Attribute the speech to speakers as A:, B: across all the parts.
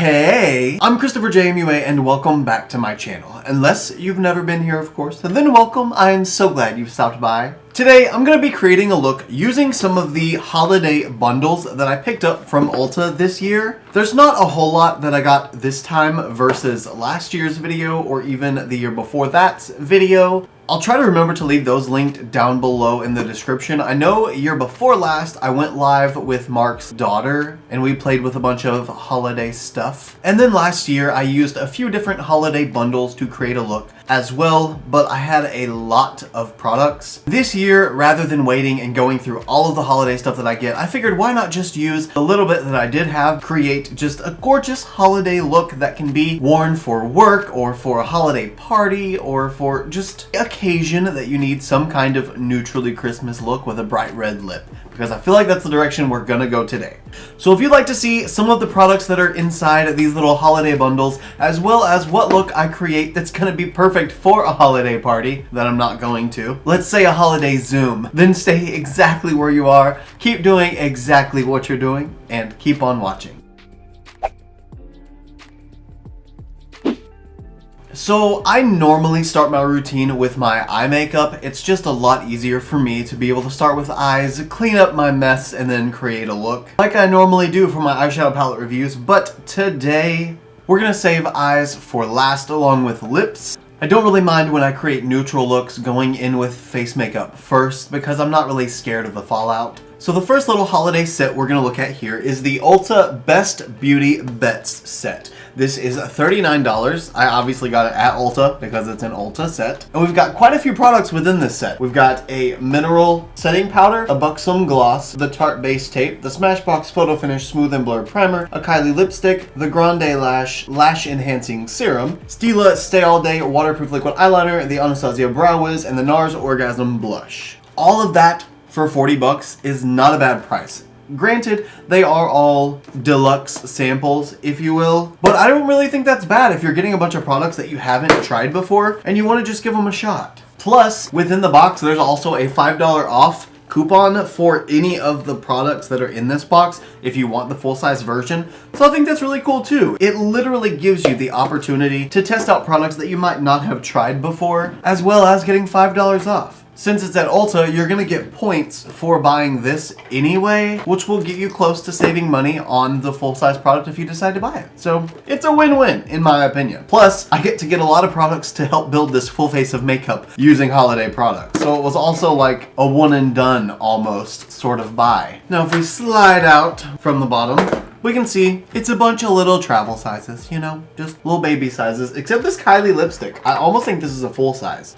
A: Hey, I'm ChristopherJMUA and welcome back to my channel. Unless you've never been here, of course, then welcome. I am so glad you've stopped by. Today, I'm going to be creating a look using some of the holiday bundles that I picked up from Ulta this year. There's not a whole lot that I got this time versus last year's video or even the year before that's video. I'll try to remember to leave those linked down below in the description. I know year before last, I went live with Mark's daughter and we played with a bunch of holiday stuff. And then last year, I used a few different holiday bundles to create a look as well, but I had a lot of products. This year, rather than waiting and going through all of the holiday stuff that I get, I figured why not just use the little bit that I did have, create just a gorgeous holiday look that can be worn for work or for a holiday party or for just occasion that you need some kind of neutrally Christmas look with a bright red lip, because I feel like that's the direction we're gonna go today. So if you'd like to see some of the products that are inside these little holiday bundles, as well as what look I create that's gonna be perfect for a holiday party that I'm not going to, let's say a holiday Zoom, then stay exactly where you are, keep doing exactly what you're doing, and keep on watching. So I normally start my routine with my eye makeup. It's just a lot easier for me to be able to start with eyes, clean up my mess, and then create a look like I normally do for my eyeshadow palette reviews. But today, we're gonna save eyes for last along with lips. I don't really mind when I create neutral looks going in with face makeup first because I'm not really scared of the fallout. So the first little holiday set we're gonna look at here is the Ulta Best Beauty Bets set. This is $39. I obviously got it at Ulta because it's an Ulta set. And we've got quite a few products within this set. We've got a mineral setting powder, a buxom gloss, the Tarte base tape, the Smashbox Photo Finish Smooth and Blur Primer, a Kylie lipstick, the Grande Lash Enhancing Serum, Stila Stay All Day Waterproof Liquid Eyeliner, the Anastasia Brow Wiz, and the NARS Orgasm Blush. All of that for 40 bucks is not a bad price. Granted, they are all deluxe samples, if you will, but I don't really think that's bad if you're getting a bunch of products that you haven't tried before and you want to just give them a shot. Plus, within the box, there's also a $5 off coupon for any of the products that are in this box if you want the full-size version. So I think that's really cool too. It literally gives you the opportunity to test out products that you might not have tried before, as well as getting $5 off. Since it's at Ulta, you're gonna get points for buying this anyway, which will get you close to saving money on the full-size product if you decide to buy it. So it's a win-win, in my opinion. Plus, I get to get a lot of products to help build this full face of makeup using holiday products. So it was also like a one and done almost sort of buy. Now, if we slide out from the bottom, we can see it's a bunch of little travel sizes, you know, just little baby sizes, except this Kylie lipstick. I almost think this is a full size.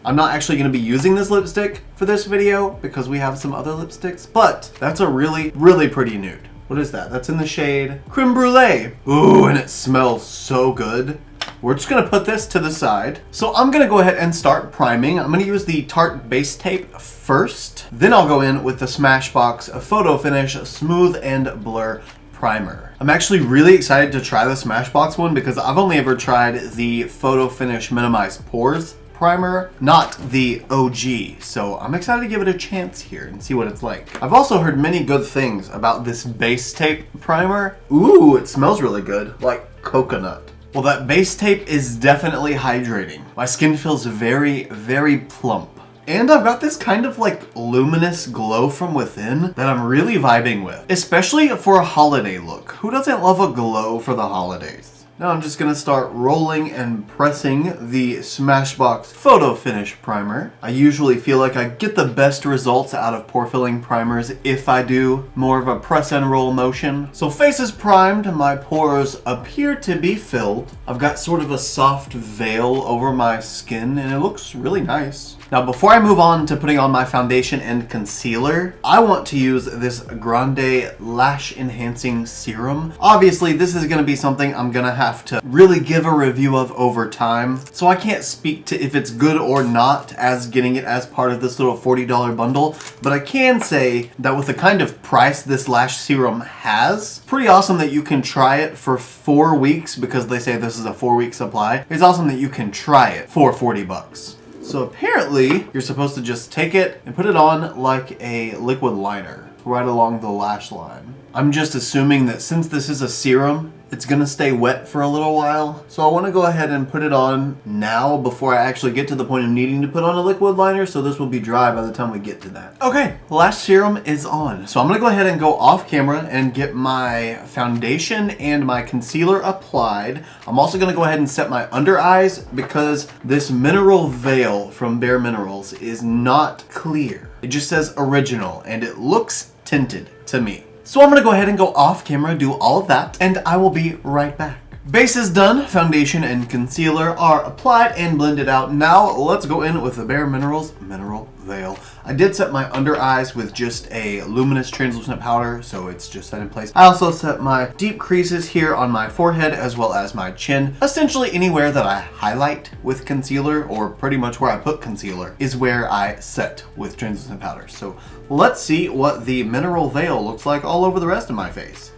A: I'm not actually going to be using this lipstick for this video because we have some other lipsticks, but that's a really, really pretty nude. What is that? That's in the shade Creme Brulee. Ooh, and it smells so good. We're just going to put this to the side. So I'm going to go ahead and start priming. I'm going to use the Tarte base tape first. Then I'll go in with the Smashbox Photo Finish Smooth and Blur Primer. I'm actually really excited to try the Smashbox one because I've only ever tried the Photo Finish Minimize Pores primer, not the OG, so I'm excited to give it a chance here and see what it's like. I've also heard many good things about this base tape primer. Ooh, it smells really good, like coconut. Well, that base tape is definitely hydrating. My skin feels very, very plump. And I've got this kind of like luminous glow from within that I'm really vibing with, especially for a holiday look. Who doesn't love a glow for the holidays? Now I'm just going to start rolling and pressing the Smashbox Photo Finish Primer. I usually feel like I get the best results out of pore filling primers if I do more of a press and roll motion. So face is primed, my pores appear to be filled. I've got sort of a soft veil over my skin and it looks really nice. Now before I move on to putting on my foundation and concealer, I want to use this Grande Lash Enhancing Serum. Obviously this is going to be something I'm going to have to really give a review of over time, so I can't speak to if it's good or not as getting it as part of this little $40 bundle, but I can say that with the kind of price this lash serum has, pretty awesome that you can try it for 4 weeks because they say this is a 4-week supply. It's awesome that you can try it for 40 bucks. So apparently, you're supposed to just take it and put it on like a liquid liner right along the lash line. I'm just assuming that since this is a serum, it's gonna stay wet for a little while. So I wanna go ahead and put it on now before I actually get to the point of needing to put on a liquid liner, so this will be dry by the time we get to that. Okay, lash serum is on. So I'm gonna go ahead and go off camera and get my foundation and my concealer applied. I'm also gonna go ahead and set my under eyes because this mineral veil from Bare Minerals is not clear. It just says original and it looks tinted to me. So I'm gonna go ahead and go off camera, do all of that, and I will be right back. Base is done, foundation and concealer are applied and blended out. Now let's go in with the Bare Minerals Mineral Veil. I did set my under eyes with just a luminous translucent powder, so it's just set in place. I also set my deep creases here on my forehead as well as my chin. Essentially anywhere that I highlight with concealer, or pretty much where I put concealer, is where I set with translucent powder. So let's see what the mineral veil looks like all over the rest of my face.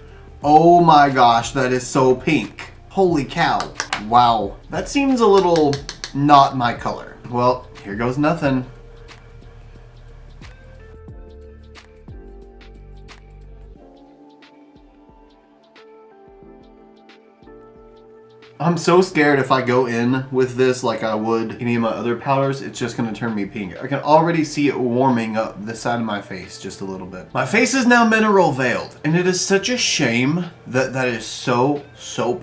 A: Oh my gosh, that is so pink. Holy cow. Wow. That seems a little not my color. Well, here goes nothing. I'm so scared if I go in with this like I would any of my other powders, it's just gonna turn me pink. I can already see it warming up the side of my face just a little bit. My face is now mineral veiled, and it is such a shame that that is so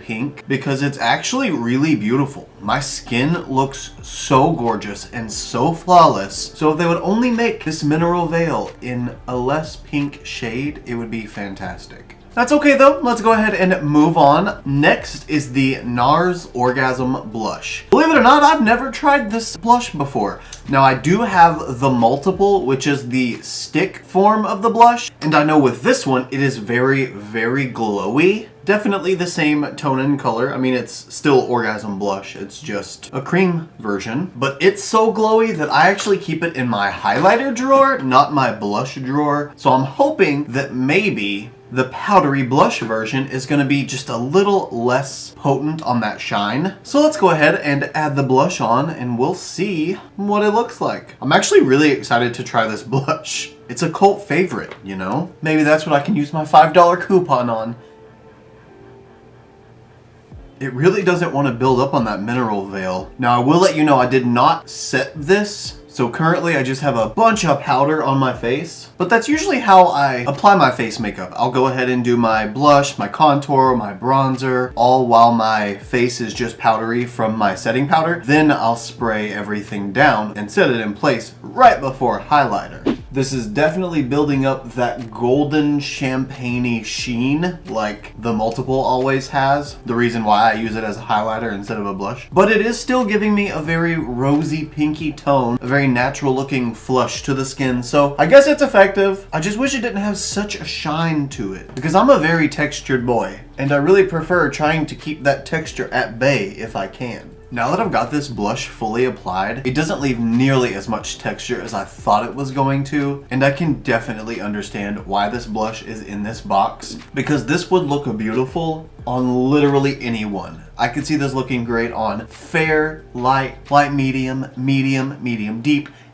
A: pink because it's actually really beautiful. My skin looks so gorgeous and so flawless. So if they would only make this mineral veil in a less pink shade, it would be fantastic. That's okay though, let's go ahead and move on. Next is the NARS Orgasm Blush. Believe it or not, I've never tried this blush before. Now I do have the multiple, which is the stick form of the blush. And I know with this one, it is very glowy. Definitely the same tone and color. I mean, it's still Orgasm Blush. It's just a cream version. But it's so glowy that I actually keep it in my highlighter drawer, not my blush drawer. So I'm hoping that maybe the powdery blush version is going to be just a little less potent on that shine. So let's go ahead and add the blush on and we'll see what it looks like. I'm actually really excited to try this blush. It's a cult favorite, you know? Maybe that's what I can use my $5 coupon on. It really doesn't want to build up on that mineral veil. Now I will let you know I did not set this. So currently I just have a bunch of powder on my face, but that's usually how I apply my face makeup. I'll go ahead and do my blush, my contour, my bronzer, all while my face is just powdery from my setting powder. Then I'll spray everything down and set it in place right before highlighter. This is definitely building up that golden champagne-y sheen like the multiple always has. The reason why I use it as a highlighter instead of a blush. But it is still giving me a very rosy pinky tone, a very natural looking flush to the skin. So I guess it's effective. I just wish it didn't have such a shine to it because I'm a very textured boy and I really prefer trying to keep that texture at bay if I can. Now that I've got this blush fully applied, it doesn't leave nearly as much texture as I thought it was going to, and I can definitely understand why this blush is in this box, because this would look beautiful on literally anyone. I could see this looking great on fair, light, medium,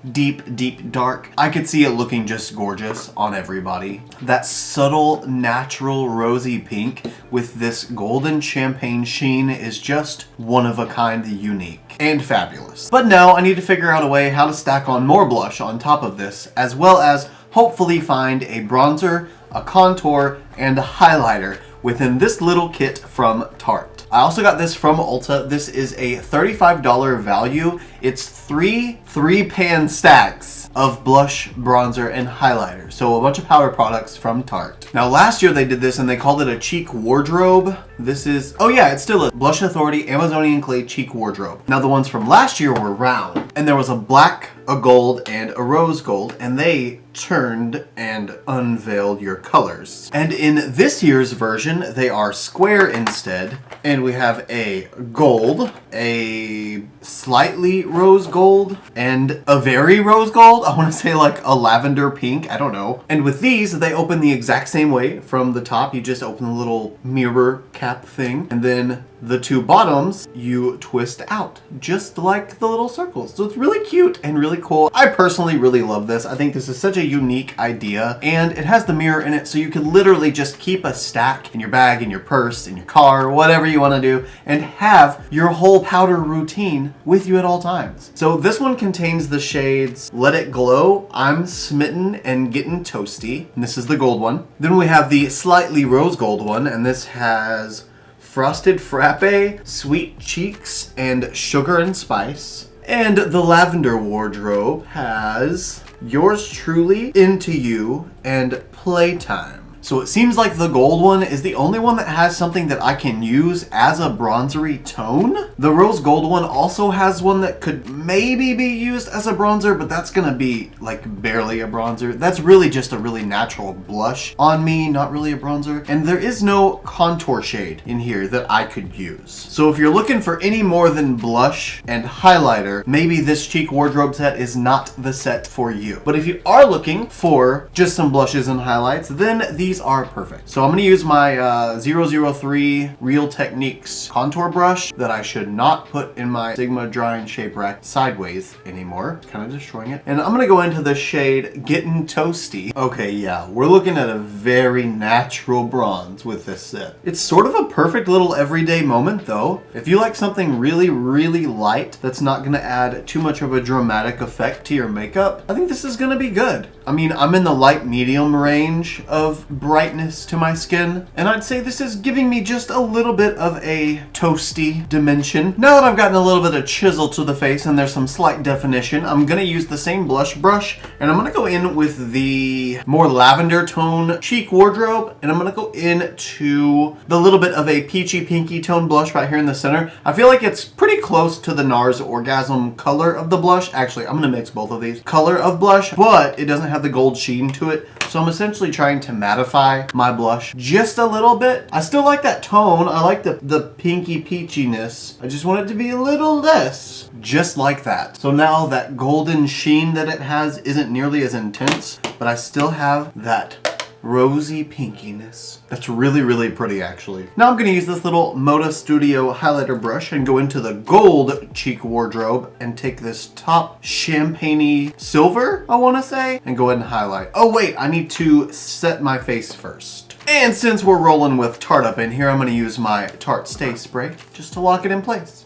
A: deep, dark. I could see it looking just gorgeous on everybody. That subtle, natural, rosy pink with this golden champagne sheen is just one of a kind, unique, and fabulous. But now I need to figure out a way how to stack on more blush on top of this, as well as hopefully find a bronzer, a contour, and a highlighter within this little kit from Tarte. I also got this from Ulta. This is a $35 value. It's three pan stacks of blush, bronzer, and highlighter. So a bunch of powder products from Tarte. Now last year they did this and they called it a cheek wardrobe. This is, oh yeah, it's still a Blush Authority Amazonian Clay cheek wardrobe. Now the ones from last year were round and there was a black, a gold, and a rose gold, and they turned and unveiled your colors. And in this year's version, they are square instead, and we have a gold, a slightly rose gold, and a very rose gold. I want to say like a lavender pink, I don't know. And with these, they open the exact same way from the top. You just open the little mirror cap thing, and then the two bottoms you twist out, just like the little circles. So it's really cute and really cool. I personally really love this. I think this is such a a unique idea, and it has the mirror in it, so you can literally just keep a stack in your bag, in your purse, in your car, whatever you want to do, and have your whole powder routine with you at all times. So this one contains the shades Let It Glow, I'm Smitten, and Getting Toasty. And this is the gold one. Then we have the slightly rose gold one, and this has Frosted Frappe, Sweet Cheeks, and Sugar and Spice. And the lavender wardrobe has Yours Truly, Into You, and Playtime. So it seems like the gold one is the only one that has something that I can use as a bronzery tone. The rose gold one also has one that could maybe be used as a bronzer, but that's gonna be like barely a bronzer. That's really just a really natural blush on me, not really a bronzer. And there is no contour shade in here that I could use. So if you're looking for any more than blush and highlighter, maybe this cheek wardrobe set is not the set for you. But if you are looking for just some blushes and highlights, then these are perfect. So I'm going to use my 003 Real Techniques contour brush that I should not put in my Sigma Dry and Shape Rack sideways anymore. It's kind of destroying it. And I'm going to go into the shade Getting Toasty. Okay, yeah, we're looking at a very natural bronze with this set. It's sort of a perfect little everyday moment though. If you like something really, really light that's not going to add too much of a dramatic effect to your makeup, I think this is going to be good. I mean, I'm in the light medium range of brightness to my skin, and I'd say this is giving me just a little bit of a toasty dimension. Now that I've gotten a little bit of chisel to the face and there's some slight definition, I'm gonna use the same blush brush, and I'm gonna go in with the more lavender tone cheek wardrobe, and I'm gonna go into the little bit of a peachy pinky tone blush right here in the center. I feel like it's pretty close to the NARS Orgasm color of the blush. Actually, I'm gonna mix both of these. Color of blush, but it doesn't have the gold sheen to it, so I'm essentially trying to mattify my blush just a little bit. I still like that tone. I like the pinky peachiness. I just want it to be a little less, just like that. So now that golden sheen that it has isn't nearly as intense, but I still have that rosy pinkiness. That's really, really pretty actually. Now I'm gonna use this little Moda Studio highlighter brush and go into the gold cheek wardrobe and take this top champagne-y silver, I wanna say, and go ahead and highlight. Oh wait, I need to set my face first. And since we're rolling with Tarte up in here, I'm gonna use my Tarte Stay Spray just to lock it in place.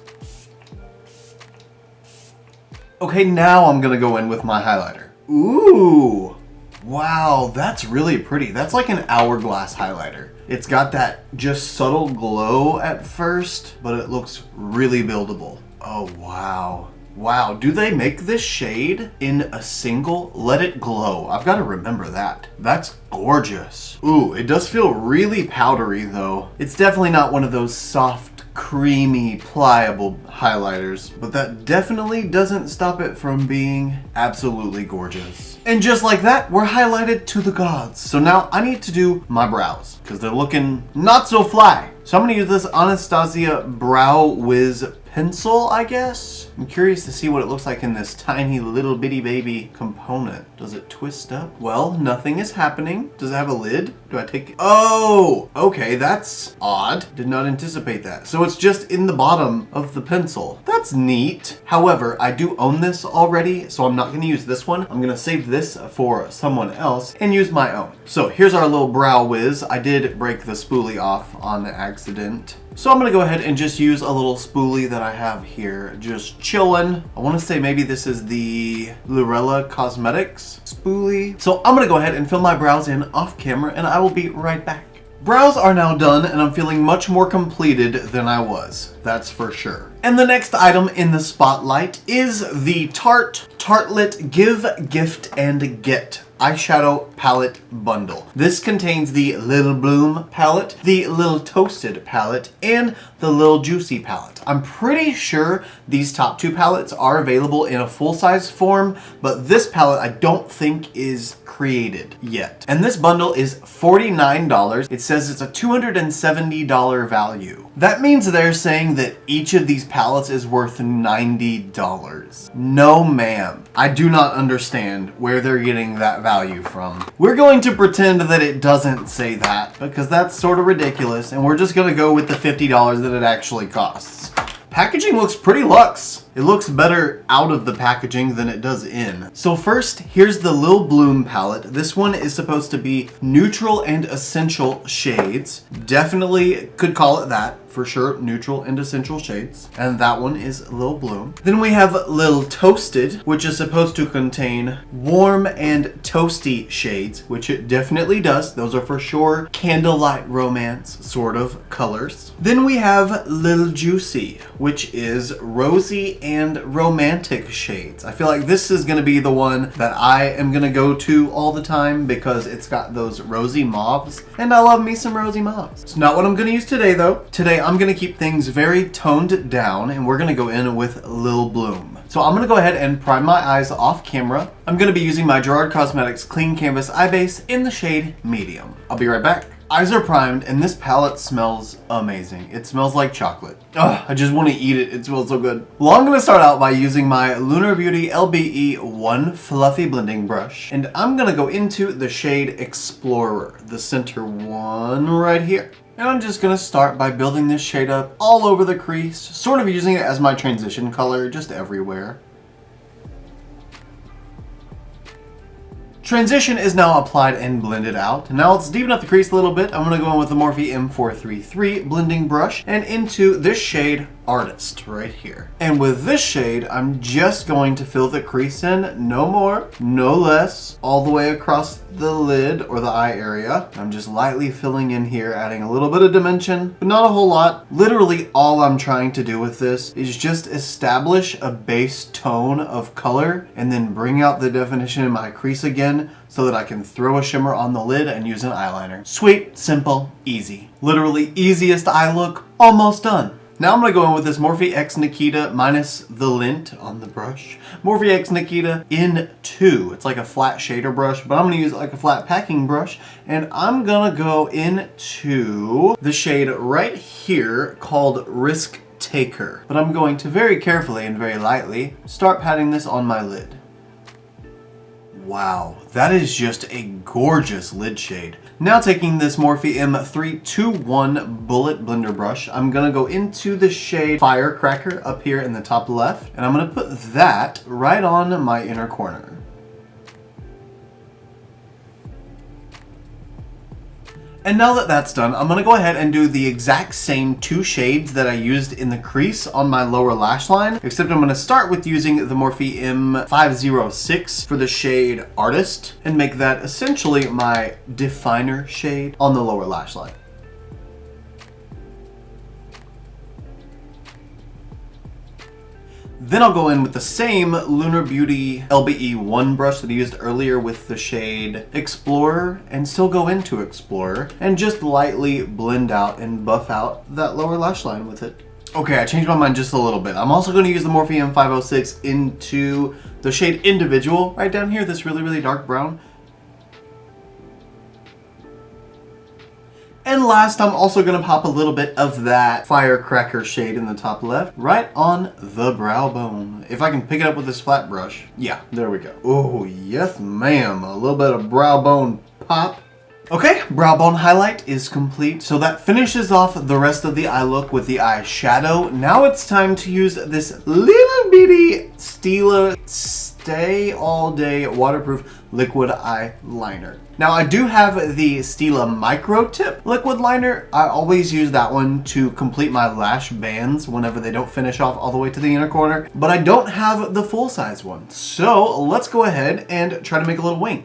A: Okay, now I'm gonna go in with my highlighter. Ooh. Wow, that's really pretty. That's like an hourglass highlighter. It's got that just subtle glow at first, but it looks really buildable. Oh, wow. Wow, do they make this shade in a single? Let It Glow. I've got to remember that. That's gorgeous. Ooh, it does feel really powdery though. It's definitely not one of those soft, creamy, pliable highlighters, but that definitely doesn't stop it from being absolutely gorgeous. And just like that, we're highlighted to the gods. So now I need to do my brows because they're looking not so fly. So I'm gonna use this Anastasia Brow Wiz pencil, I guess. I'm curious to see what it looks like in this tiny little bitty baby component. Does it twist up? Well, nothing is happening. Does it have a lid? Do I take it? Oh, okay, that's odd. Did not anticipate that. So it's just in the bottom of the pencil. That's neat. However, I do own this already, so I'm not gonna use this one. I'm gonna save this for someone else and use my own. So here's our little Brow Wiz. I did break the spoolie off on accident. So I'm gonna go ahead and just use a little spoolie that I have here, just chillin'. I wanna say maybe this is the Gerard Cosmetics spoolie. So I'm gonna go ahead and fill my brows in off camera and I will be right back. Brows are now done and I'm feeling much more completed than I was, that's for sure. And the next item in the spotlight is the Tarte Tartelette Give, Gift, and Get eyeshadow palette bundle. This contains the Little Bloom palette, the Little Toasted palette, and the Little Juicy palette. I'm pretty sure these top two palettes are available in a full-size form, but this palette I don't think is created yet. And this bundle is $49. It says it's a $270 value. That means they're saying that each of these palettes is worth $90. No ma'am. I do not understand where they're getting that value from. We're going to pretend that it doesn't say that because that's sort of ridiculous, and we're just gonna go with the $50 that it actually costs. packaging looks pretty luxe. It looks better out of the packaging than it does in. So first, here's the Lil Bloom palette. This one is supposed to be neutral and essential shades. Definitely could call it that. For sure, neutral and essential shades. And that one is Lil Bloom. Then we have Lil Toasted, which is supposed to contain warm and toasty shades, which it definitely does. Those are for sure candlelight romance sort of colors. Then we have Lil Juicy, which is rosy and romantic shades. I feel like this is gonna be the one that I am gonna go to all the time because it's got those rosy mauves, and I love me some rosy mauves. It's not what I'm gonna use today though. Today I'm gonna keep things very toned down, and we're gonna go in with Lil Bloom. So I'm gonna go ahead and prime my eyes off camera. I'm gonna be using my Gerard Cosmetics Clean Canvas Eye Base in the shade Medium. I'll be right back. Eyes are primed, and this palette smells amazing. It smells like chocolate. Ugh, I just want to eat it. It smells so good. Well, I'm going to start out by using my Lunar Beauty LBE 1 Fluffy Blending Brush, and I'm going to go into the shade Explorer, the center one right here. And I'm just going to start by building this shade up all over the crease, sort of using it as my transition color just everywhere. Transition is now applied and blended out. Now let's deepen up the crease a little bit. I'm going to go in with the Morphe M433 blending brush and into this shade Artist right here. And with this shade, I'm just going to fill the crease in, no more, no less, all the way across the lid or the eye area. I'm just lightly filling in here, adding a little bit of dimension, but not a whole lot. Literally all I'm trying to do with this is just establish a base tone of color and then bring out the definition in my crease again so that I can throw a shimmer on the lid and use an eyeliner. Sweet, simple, easy. Literally easiest eye look, almost done. Now I'm going to go in with this Morphe X Nikita minus the lint on the brush. Morphe X Nikita in 2. It's like a flat shader brush, but I'm going to use it like a flat packing brush. And I'm going to go into the shade right here called Risk Taker. But I'm going to very carefully and very lightly start patting this on my lid. Wow, that is just a gorgeous lid shade. Now taking this Morphe M321 Bullet Blender Brush, I'm gonna go into the shade Firecracker up here in the top left, and I'm gonna put that right on my inner corner. And now that that's done, I'm going to go ahead and do the exact same 2 shades that I used in the crease on my lower lash line, except I'm going to start with using the Morphe M506 for the shade Artist and make that essentially my definer shade on the lower lash line. Then I'll go in with the same Lunar Beauty LBE 1 brush that I used earlier with the shade Explorer and still go into Explorer and just lightly blend out and buff out that lower lash line with it. Okay, I changed my mind just a little bit. I'm also going to use the Morphe M506 into the shade Individual right down here, this really, really dark brown. And last, I'm also going to pop a little bit of that Firecracker shade in the top left, right on the brow bone. If I can pick it up with this flat brush. Yeah, there we go. Oh, yes ma'am. A little bit of brow bone pop. Okay, brow bone highlight is complete. So that finishes off the rest of the eye look with the eyeshadow. Now it's time to use this little bitty Stila Stay All Day Waterproof Liquid Eyeliner. Now I do have the Stila Micro Tip liquid liner. I always use that one to complete my lash bands whenever they don't finish off all the way to the inner corner, but I don't have the full size one. So let's go ahead and try to make a little wing.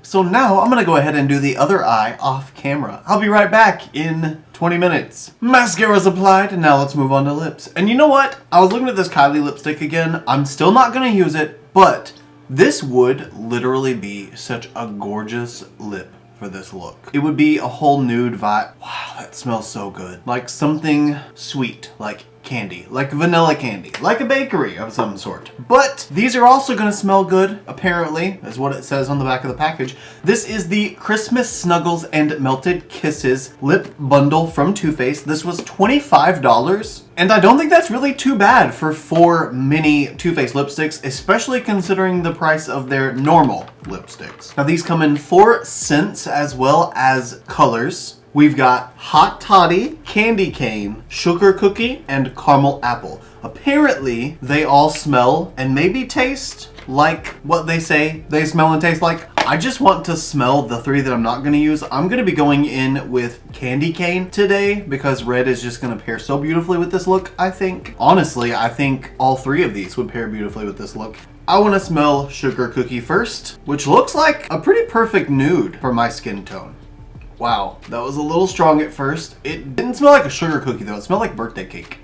A: So now I'm gonna go ahead and do the other eye off camera. I'll be right back in 20 minutes. Mascara's applied, and now let's move on to lips. And you know what? I was looking at this Kylie lipstick again. I'm still not gonna use it, but this would literally be such a gorgeous lip for this look. It would be a whole nude vibe. Wow, that smells so good. Like something sweet, like candy, like vanilla candy, like a bakery of some sort. But these are also gonna smell good, apparently, is what it says on the back of the package. This is the Christmas Snuggles and Melted Kisses lip bundle from Too Faced. This was $25. And I don't think that's really too bad for 4 mini Too Faced lipsticks, especially considering the price of their normal lipsticks. Now these come in 4 scents as well as colors, we've got Hot Toddy, Candy Cane, Sugar Cookie, and Caramel Apple. Apparently, they all smell and maybe taste like what they say they smell and taste like. I just want to smell the three that I'm not going to use. I'm going to be going in with Candy Cane today because red is just going to pair so beautifully with this look, I think. Honestly, I think all three of these would pair beautifully with this look. I want to smell Sugar Cookie first, which looks like a pretty perfect nude for my skin tone. Wow, that was a little strong at first. It didn't smell like a sugar cookie though. It smelled like birthday cake.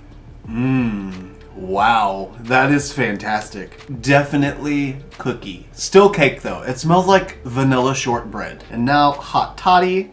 A: Wow, that is fantastic. Definitely cookie. Still cake though. It smells like vanilla shortbread. And now Hot Toddy.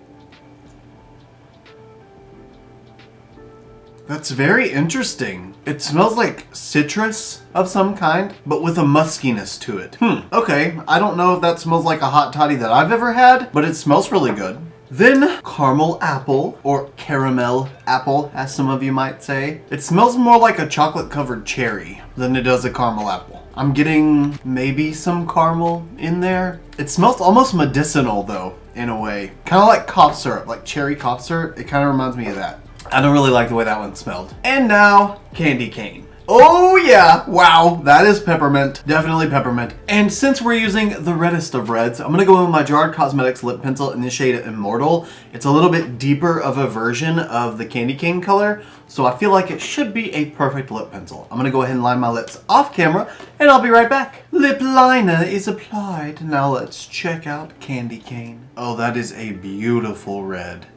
A: That's very interesting. It smells like citrus of some kind, but with a muskiness to it. Okay, I don't know if that smells like a Hot Toddy that I've ever had, but it smells really good. Then Caramel Apple, or Caramel Apple, as some of you might say. It smells more like a chocolate-covered cherry than it does a caramel apple. I'm getting maybe some caramel in there. It smells almost medicinal though, in a way. Kind of like cough syrup, like cherry cough syrup. It kind of reminds me of that. I don't really like the way that one smelled. And now, Candy Cane. Oh yeah, wow, that is peppermint, definitely peppermint. And since we're using the reddest of reds, I'm gonna go in with my Gerard Cosmetics lip pencil in the shade Immortal. It's a little bit deeper of a version of the Candy Cane color, so I feel like it should be a perfect lip pencil. I'm gonna go ahead and line my lips off camera, and I'll be right back. Lip liner is applied. Now let's check out Candy Cane. Oh, that is a beautiful red.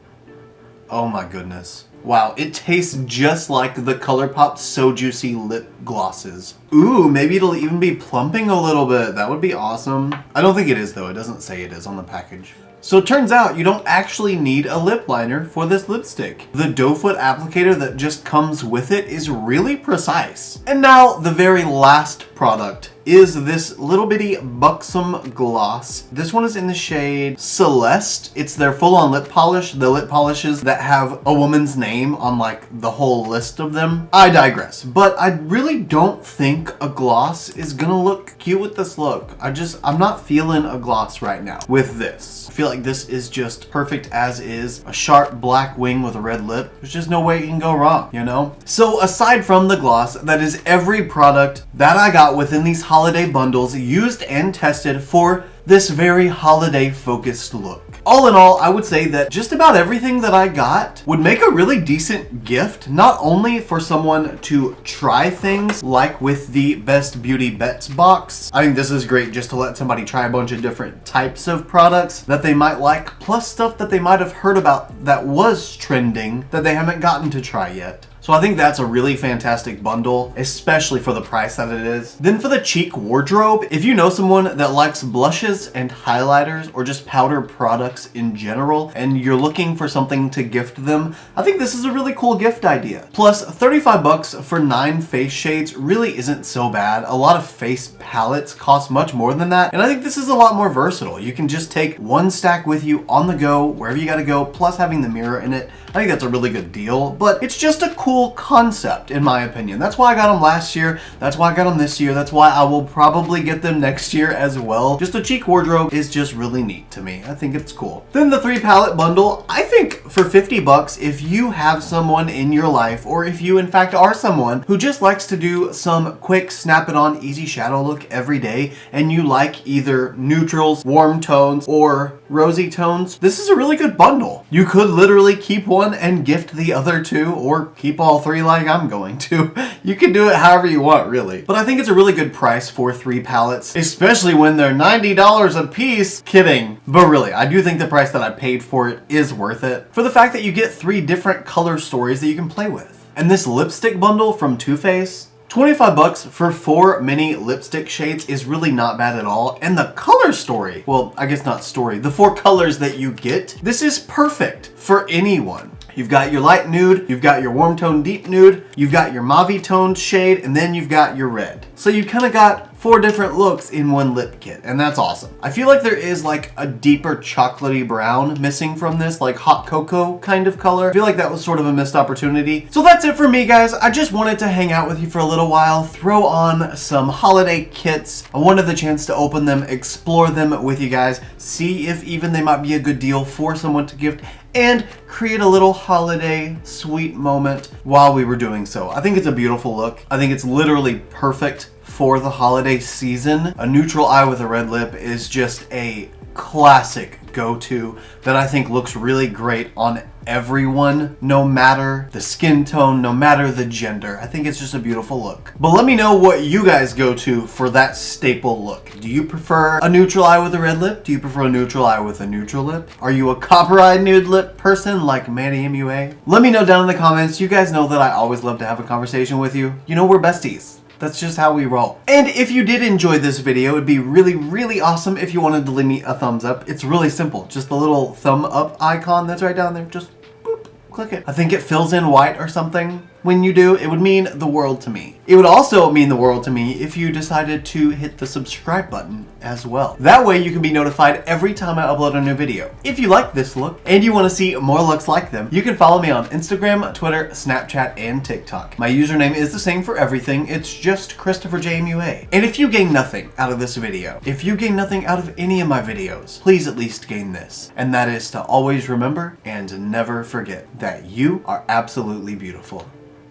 A: Oh my goodness. Wow, it tastes just like the ColourPop So Juicy lip glosses. Ooh, maybe it'll even be plumping a little bit. That would be awesome. I don't think it is though. It doesn't say it is on the package. So it turns out you don't actually need a lip liner for this lipstick. The doe foot applicator that just comes with it is really precise. And now the very last product is this little bitty buxom gloss. This one is in the shade Celeste. It's their full-on lip polish, the lip polishes that have a woman's name on like the whole list of them. I digress, but I really don't think a gloss is gonna look cute with this look. I'm not feeling a gloss right now with this. I feel like this is just perfect as is. A sharp black wing with a red lip. There's just no way it can go wrong, you know? So aside from the gloss, that is every product that I got within these holiday bundles used and tested for this very holiday focused look. All in all, I would say that just about everything that I got would make a really decent gift, not only for someone to try things like with the Best Beauty Bets box. I think this is great just to let somebody try a bunch of different types of products that they might like, plus stuff that they might have heard about that was trending that they haven't gotten to try yet. So I think that's a really fantastic bundle, especially for the price that it is. Then for the cheek wardrobe, if you know someone that likes blushes and highlighters or just powder products in general, and you're looking for something to gift them, I think this is a really cool gift idea. Plus, 35 bucks for 9 face shades really isn't so bad. A lot of face palettes cost much more than that, and I think this is a lot more versatile. You can just take one stack with you on the go, wherever you gotta go, plus having the mirror in it. I think that's a really good deal, but it's just a cool concept in my opinion. That's why I got them last year. That's why I got them this year. That's why I will probably get them next year as well. Just a cheek wardrobe is just really neat to me. I think it's cool. Then the 3 palette bundle, I think for 50 bucks, if you have someone in your life, or if you in fact are someone who just likes to do some quick snap it on easy shadow look every day, and you like either neutrals, warm tones, or rosy tones, this is a really good bundle. You could literally keep one and gift the other 2, or keep all 3 like I'm going to. You can do it however you want, really. But I think it's a really good price for 3 palettes, especially when they're $90 a piece. Kidding. But really, I do think the price that I paid for it is worth it, for the fact that you get 3 different color stories that you can play with. And this lipstick bundle from Too Faced, 25 bucks for 4 mini lipstick shades is really not bad at all. And the color story, well, I guess not story, the 4 colors that you get, this is perfect for anyone. You've got your light nude, you've got your warm tone deep nude, you've got your mauve toned shade, and then you've got your red. So you kind of got 4 different looks in one lip kit, and that's awesome. I feel like there is like a deeper chocolatey brown missing from this, like hot cocoa kind of color. I feel like that was sort of a missed opportunity. So that's it for me, guys. I just wanted to hang out with you for a little while, throw on some holiday kits. I wanted the chance to open them, explore them with you guys, see if even they might be a good deal for someone to gift, and create a little holiday sweet moment while we were doing so. I think it's a beautiful look. I think it's literally perfect for the holiday season. A neutral eye with a red lip is just a classic go-to that I think looks really great on everyone, no matter the skin tone, no matter the gender. I think it's just a beautiful look. But let me know what you guys go to for that staple look. Do you prefer a neutral eye with a red lip? Do you prefer a neutral eye with a neutral lip? Are you a copper-eyed nude lip person like MUA? Let me know down in the comments. You guys know that I always love to have a conversation with you. You know we're besties. That's just how we roll. And if you did enjoy this video, it'd be really, really awesome if you wanted to leave me a thumbs up. It's really simple. Just the little thumb up icon that's right down there. Just boop, click it. I think it fills in white or something. When you do, it would mean the world to me. It would also mean the world to me if you decided to hit the subscribe button as well. That way you can be notified every time I upload a new video. If you like this look and you want to see more looks like them, you can follow me on Instagram, Twitter, Snapchat, and TikTok. My username is the same for everything. It's just ChristopherJMUA. And if you gain nothing out of this video, if you gain nothing out of any of my videos, please at least gain this. And that is to always remember and never forget that you are absolutely beautiful.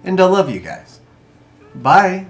A: And I love you guys. Bye.